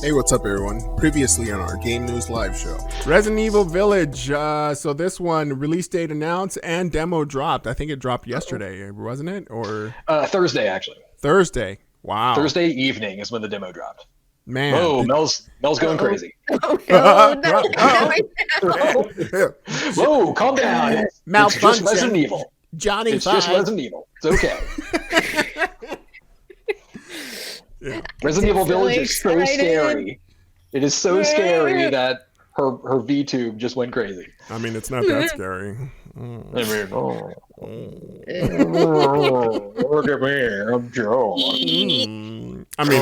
Hey, what's up, everyone? Previously on our Game News Live show. Resident Evil Village. So this one, release date announced and demo dropped. I think it dropped yesterday, wasn't it? Or Thursday, actually. Thursday. Wow. Thursday evening is when the demo dropped. Man. Whoa, Mel's going crazy. No. Whoa, calm down. It's just Resident Evil. Johnny It's 5. just Resident Evil. It's okay. Yeah. Resident Evil Village is so excited. scary. It is so scary that her VTube just went crazy. I mean, it's not that scary. I mean, look at me, I'm Joe. I mean,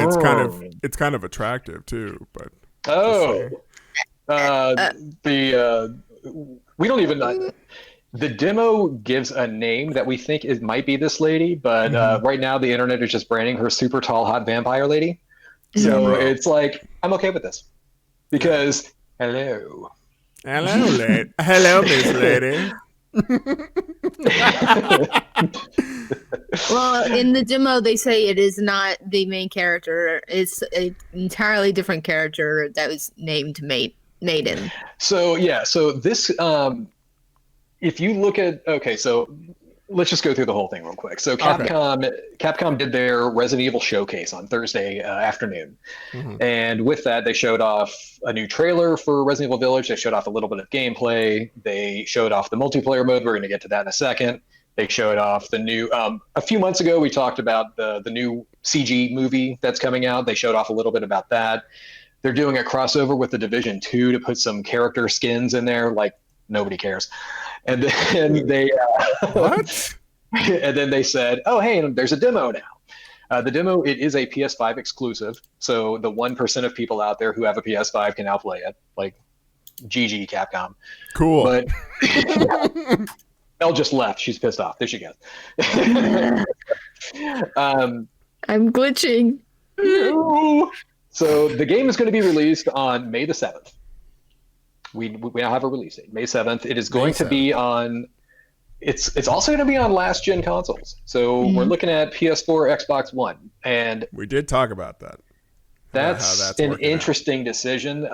it's kind of attractive too, but we don't even know. The demo gives a name that we think it might be this lady, but right now the internet is just branding her super tall, hot vampire lady. So it's like, I'm okay with this. Because, hello, Miss Lady. Well, in the demo, they say it is not the main character. It's an entirely different character that was named Maiden. So this, if you look at, so let's just go through the whole thing real quick. So Capcom did their Resident Evil showcase on Thursday afternoon. And with that, they showed off a new trailer for Resident Evil Village. They showed off a little bit of gameplay. They showed off the multiplayer mode. We're going to get to that in a second. They showed off the new, a few months ago, we talked about the new CG movie that's coming out. They showed off a little bit about that. They're doing a crossover with The Division 2 to put some character skins in there, like nobody cares. And then they What? And then they said, "Oh, hey, there's a demo now." The demo, it is a PS5 exclusive, so the 1% of people out there who have a PS5 can now play it. Like, GG Capcom. Cool. But Elle just left. She's pissed off. There she goes. I'm glitching. So the game is going to be released on May the 7th. We now have a release date, May 7th. It is going to be on. It's also going to be on last gen consoles. So we're looking at PS4, Xbox One, and we did talk about that. That's an interesting decision.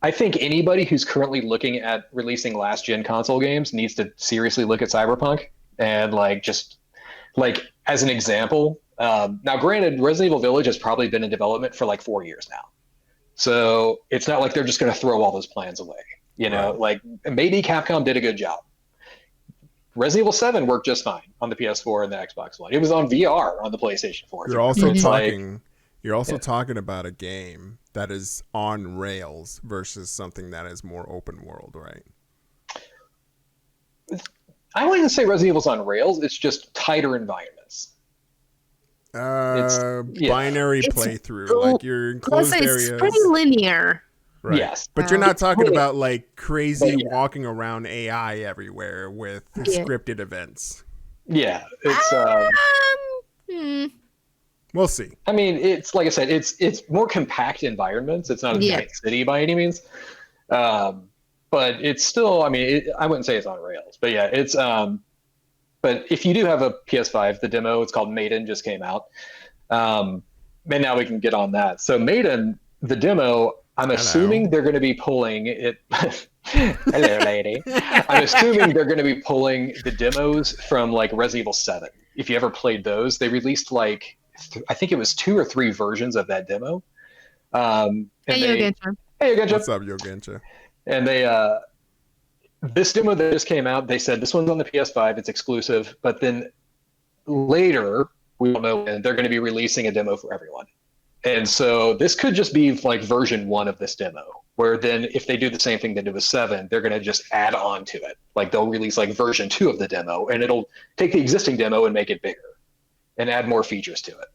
I think anybody who's currently looking at releasing last gen console games needs to seriously look at Cyberpunk and just as an example. Now, granted, Resident Evil Village has probably been in development for 4 years now. So it's not like they're just going to throw all those plans away. Maybe Capcom did a good job. Resident Evil 7 worked just fine on the PS4 and the Xbox One. It was on VR on the PlayStation 4. You're also talking about a game that is on rails versus something that is more open world, right? I wouldn't say Resident Evil's on rails. It's just tighter environments. Binary playthrough, like your enclosed areas. It's pretty linear. Right. Yes. But you're not talking about crazy walking around AI everywhere with scripted events. Yeah. It's we'll see. I mean, it's like I said, it's more compact environments. It's not a giant city by any means. But it's still, I mean, I wouldn't say it's on rails. But yeah, it's but if you do have a PS5, the demo, it's called Maiden, just came out. And now we can get on that. So Maiden, the demo, I'm assuming they're going to be pulling it. Hello, lady. I'm assuming they're going to be pulling the demos from Resident Evil 7. If you ever played those, they released I think it was 2 or 3 versions of that demo. Hey, Yogencha. What's up, Yogencha? And they, this demo that just came out, they said this one's on the PS5, it's exclusive, but then later, we don't know when, they're going to be releasing a demo for everyone. And so this could just be version 1 of this demo, where then if they do the same thing they did with 7, they're going to just add on to it. They'll release version 2 of the demo, and it'll take the existing demo and make it bigger and add more features to it.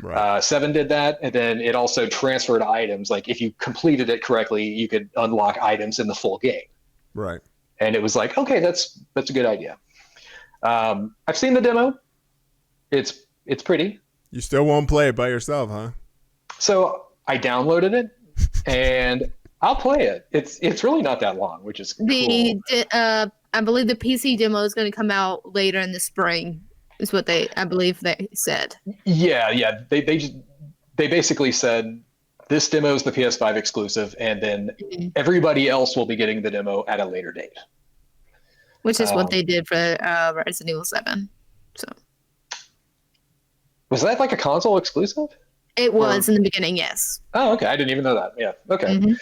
Right. 7 did that, and then it also transferred items. If you completed it correctly, you could unlock items in the full game. Right. And it was okay, that's a good idea. I've seen the demo. It's pretty. You still won't play it by yourself, huh? So I downloaded it, and I'll play it. It's really not that long, which is cool. I believe the PC demo is going to come out later in the spring. Is what I believe they said. Yeah. they basically said this demo is the PS5 exclusive, and then everybody else will be getting the demo at a later date. Which is what they did for Resident Evil 7. So was that like a console exclusive? It was in the beginning, yes. Oh, okay. I didn't even know that. Yeah. Okay.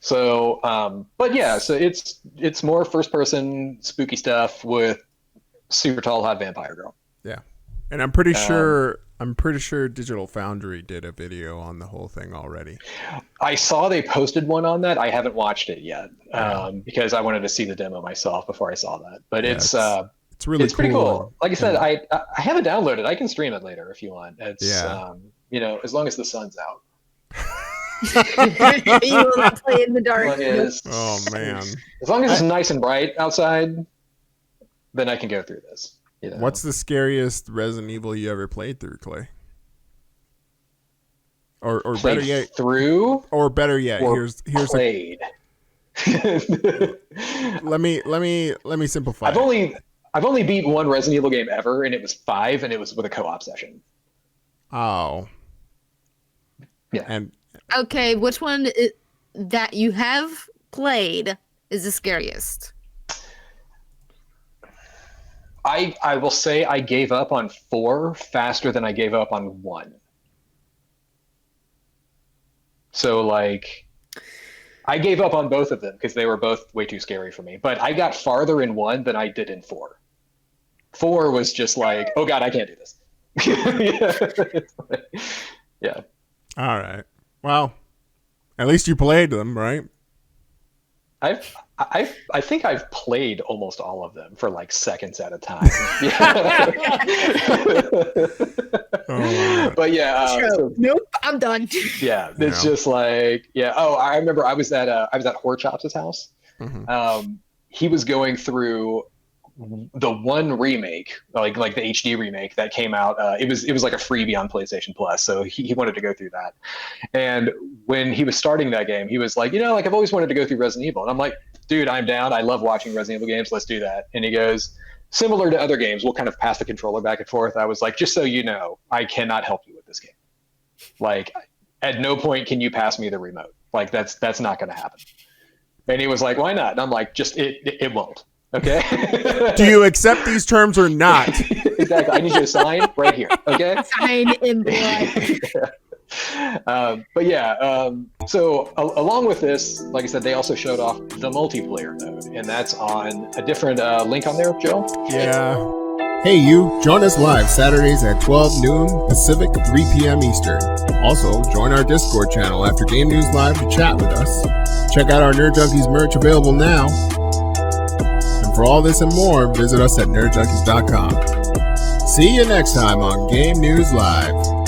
So, but yeah, so it's more first person spooky stuff with super tall hot vampire girl. Yeah, and I'm pretty sure Digital Foundry did a video on the whole thing already. I saw they posted one on that. I haven't watched it yet because I wanted to see the demo myself before I saw that. But it's really it's pretty cool. Like I said, I have it downloaded. I can stream it later if you want. It's as long as the sun's out. You will not play in the dark. Oh man! As long as it's nice and bright outside, then I can go through this. You know? What's the scariest Resident Evil you ever played through, Clay? Or better yet, through? Or better yet, or here's played. Let me simplify. I've only beat one Resident Evil game ever, and it was 5, and it was with a co-op session. Oh. Yeah. And okay, which one that you have played is the scariest? I will say I gave up on 4 faster than I gave up on 1. So like, I gave up on both of them because they were both way too scary for me. But I got farther in 1 than I did in 4. 4 was just like, oh God, I can't do this. Yeah. All right. Well, at least you played them, right? I think I've played almost all of them for like seconds at a time. But yeah, so, nope, I'm done. Yeah, it's just like Oh, I remember I was at Horchops' house. He was going through the one remake, like the HD remake that came out. It was like a freebie on PlayStation Plus, so he wanted to go through that. And when he was starting that game, he was like, like I've always wanted to go through Resident Evil, and I'm like, dude, I'm down. I love watching Resident Evil games. Let's do that. And he goes, similar to other games, we'll kind of pass the controller back and forth. I was like, just so you know, I cannot help you with this game. Like, at no point can you pass me the remote. Like, that's not going to happen. And he was like, why not? And I'm like, just it won't. Okay. Do you accept these terms or not? Exactly. I need you to sign right here. Okay. Sign in blood. But yeah, so along with this, like I said, they also showed off the multiplayer mode, and that's on a different link on there, Joe. Yeah. Hey you, join us live Saturdays at 12 noon Pacific, 3 p.m. Eastern. Also, join our Discord channel after Game News Live to chat with us. Check out our Nerd Junkies merch available now. And for all this and more, visit us at nerdjunkies.com. See you next time on Game News Live.